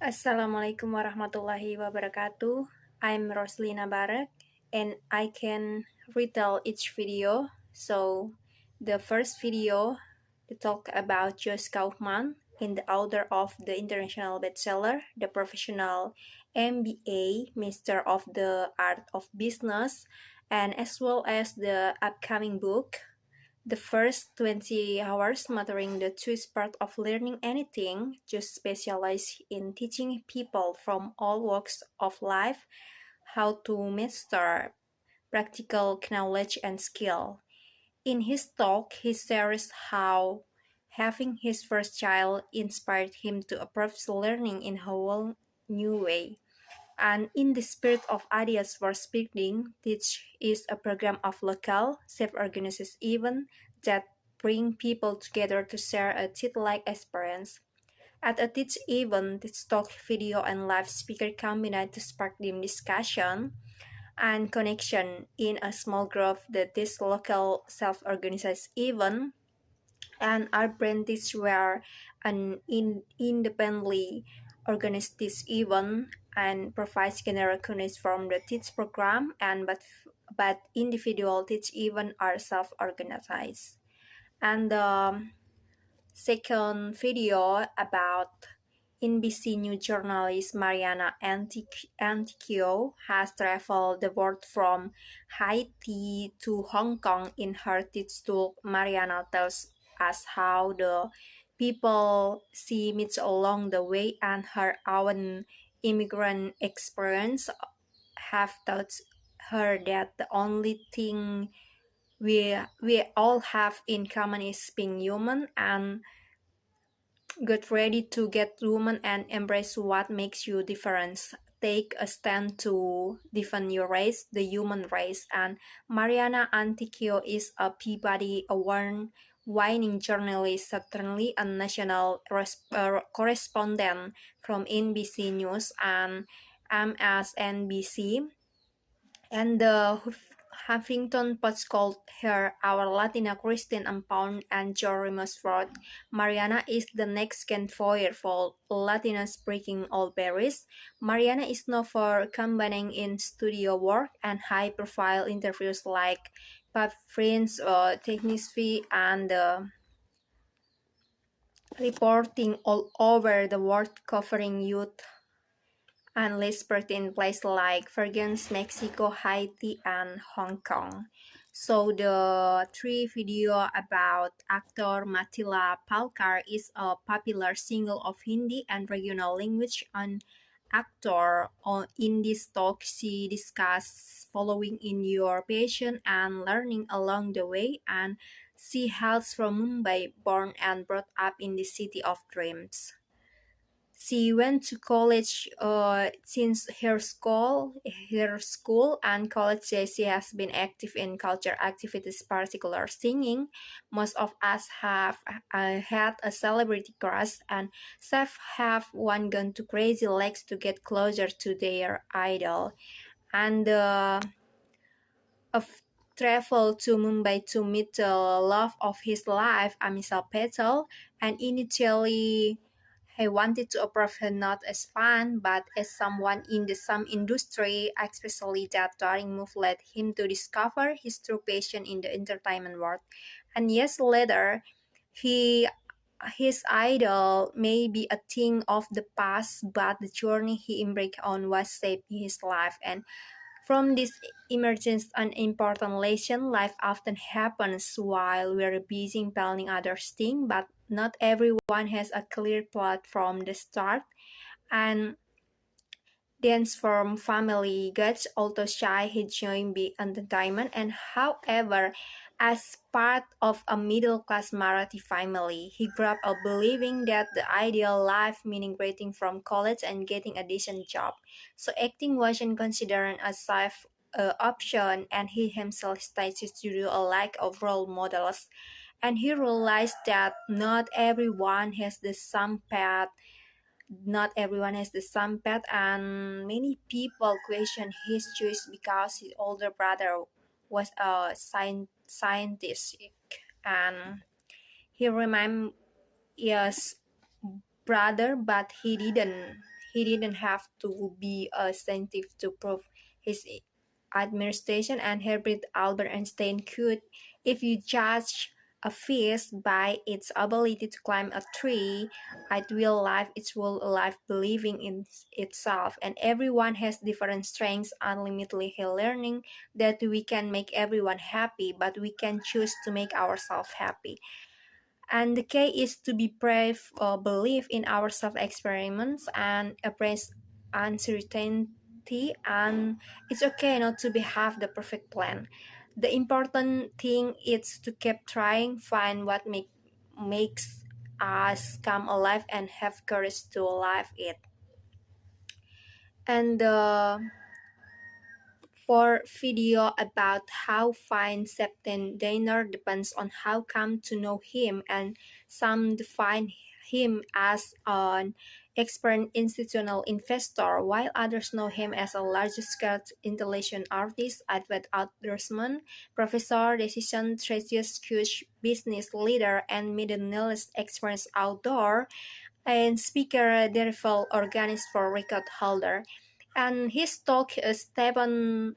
Assalamualaikum warahmatullahi wabarakatuh. I'm Roslina Barek and I can retell each video. So the first video to talk about Joyce Kaufman in the author of the international bestseller, The Professional MBA, Master of the Art of Business, and as well as the upcoming book the first 20 hours mattering the choose part of learning anything, just specialize in teaching people from all walks of life how to master practical knowledge and skill. In his talk, he shares how having his first child inspired him to approach learning in a whole new way. And in the spirit of ideas for speaking, Teach is a program of local, self-organized events that bring people together to share a Teach-like experience. At a Teach event, Teach talk, video, and live speaker combine to spark deep discussion and connection in a small group that this local self-organized event and our apprentices were independently organized this event and provides general recognition from the teach program and but individual teach event are self-organized. And the second video about NBC News journalist Mariana Antiquio has traveled the world from Haiti to Hong Kong. In her teach talk, Mariana tells us how the people she meets along the way and her own immigrant experience have taught her that the only thing we all have in common is being human and get ready to get human and embrace what makes you different. Take a stand to defend your race, the human race. And Mariana Antiquio is a Peabody Award-winning journalist, certainly a national correspondent from NBC News and MSNBC. And the Huffington Post called her our Latina Christine Ampon and Joe Ramos-Ford. Mariana is the next convoy for Latinas breaking all barriers. Mariana is known for combining in studio work and high-profile interviews like Pop Friends or Technisfee and reporting all over the world covering youth and listed in places like Fergus, Mexico, Haiti, and Hong Kong. So the three video about actor Matila Palkar is a popular single of Hindi and regional language and actor. In this talk, she discusses following in your passion and learning along the way, and she hails from Mumbai, born and brought up in the city of dreams. She went to college since her school and college days. She has been active in culture activities, particular singing. Most of us have had a celebrity crush, and some have one gone to crazy legs to get closer to their idol. And of travel to Mumbai to meet the love of his life, Amisha Patel, and initially he wanted to approach her not as fan, but as someone in the some industry, especially that daring move led him to discover his true passion in the entertainment world. And years later, he his idol may be a thing of the past, but the journey he embarked on was shaping his life. And from this emerges an important lesson. Life often happens while we're busy planning others' things, but not everyone has a clear plot from the start. And dance from family gets also shy he joined big entertainment and however as part of a middle-class Marathi family, he grew up believing that the ideal life meaning graduating from college and getting a decent job. So acting wasn't considered a safe option and he himself stated to do a lack of role models. And he realized that not everyone has the same path, and many people question his choice because his older brother was a scientist and he remained his brother, but he didn't. he didn't have to be a scientist to prove his administration. And Herbert Albert Einstein could, if you judge a fish by its ability to climb a tree, it will live its whole life believing in itself. And everyone has different strengths, unlimitedly learning that we can make everyone happy, but we can choose to make ourselves happy. And the key is to be brave, believe in our self experiments, and embrace uncertainty. And it's okay not to be have the perfect plan. The important thing is to keep trying, find what makes us come alive, and have courage to live it. And for video about how find Septen Dainer depends on how come to know him, and some define him as an experienced institutional investor, while others know him as a large-scale intelligent artist, advert outdoorsman, professor, decision strategist, huge business leader, and middle-knowledge experience outdoor, and speaker, therefore organist for record holder. And his talk, Stephen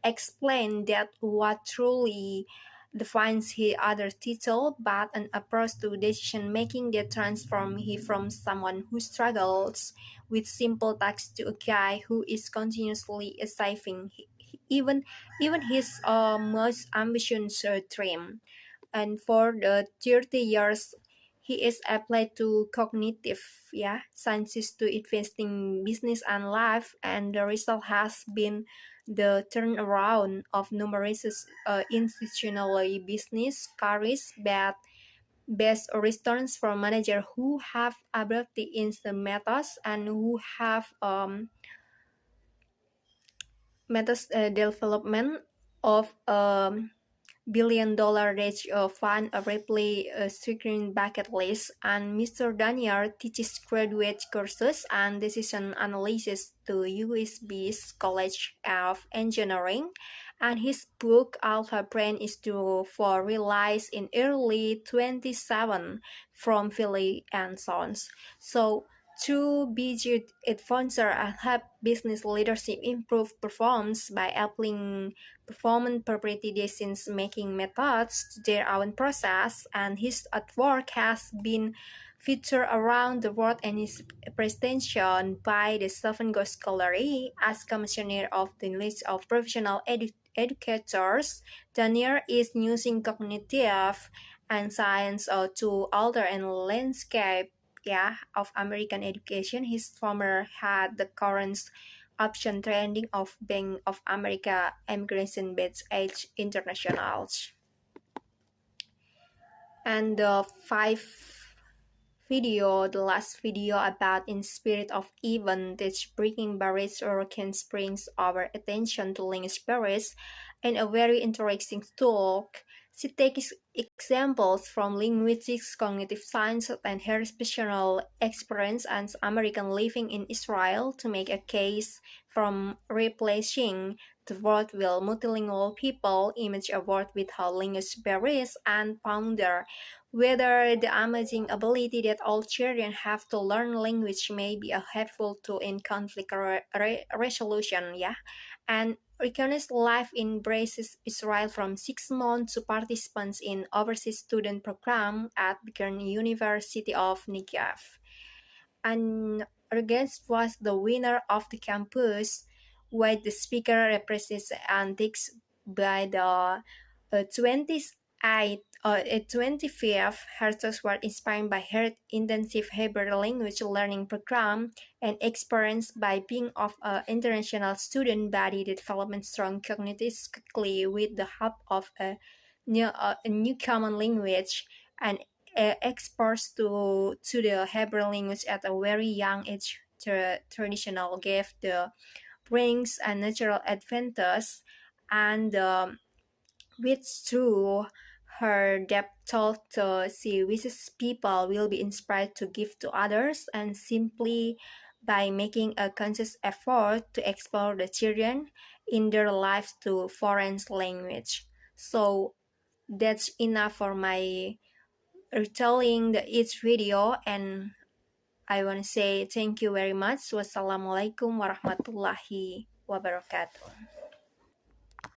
explained that what truly defines his other title, but an approach to decision making that transforms him from someone who struggles with simple tasks to a guy who is continuously achieving even his most ambitious dream. And for the 30 years he is applied to cognitive, sciences to investing business and life, and the result has been the turnaround of numerous institutional business careers, but best returns from managers who have ability in the methods and who have methods development of billion-dollar range fund a rapidly securing bucket list. And Mr. Daniel teaches graduate courses and decision analysis to USB's College of Engineering, and his book Alpha Brain is due for release in early 27 from Philly and Sons. So through BG Advisor help business leadership improve performance by applying performance property decision making methods to their own process, and his artwork has been featured around the world, and his presentation by the Seven Ghost Gallery as commissioner of the list of professional educators. Daniel is using cognitive and science to alter and landscape, of American education. His former had the current option trending of Bank of America immigration based age internationals. And the last video about in spirit of event that's breaking barriers or can brings our attention to language barriers, and a very interesting talk. She takes examples from linguistics, cognitive science, and her personal experience as American living in Israel to make a case from replacing the word with multilingual people, image a word with her language barriers, and ponder whether the amazing ability that all children have to learn language may be a helpful tool in conflict resolution, and recognized life embraces Israel from 6 months to participants in overseas student program at Bigern University of Negev. And Regis was the winner of the campus, where the speaker represents antics by the 25th. Her talks were inspired by her intensive Hebrew language learning program and experience by being of an international student body development strong cognitive quickly with the help of a new common language, and exposed to the Hebrew language at a very young age. The traditional gave the brings a natural advantage, and which through her depth told she wishes people will be inspired to give to others, and simply by making a conscious effort to explore the children in their lives to foreign language. So that's enough for my retelling the each video, and I want to say thank you very much. Wassalamualaikum warahmatullahi wabarakatuh.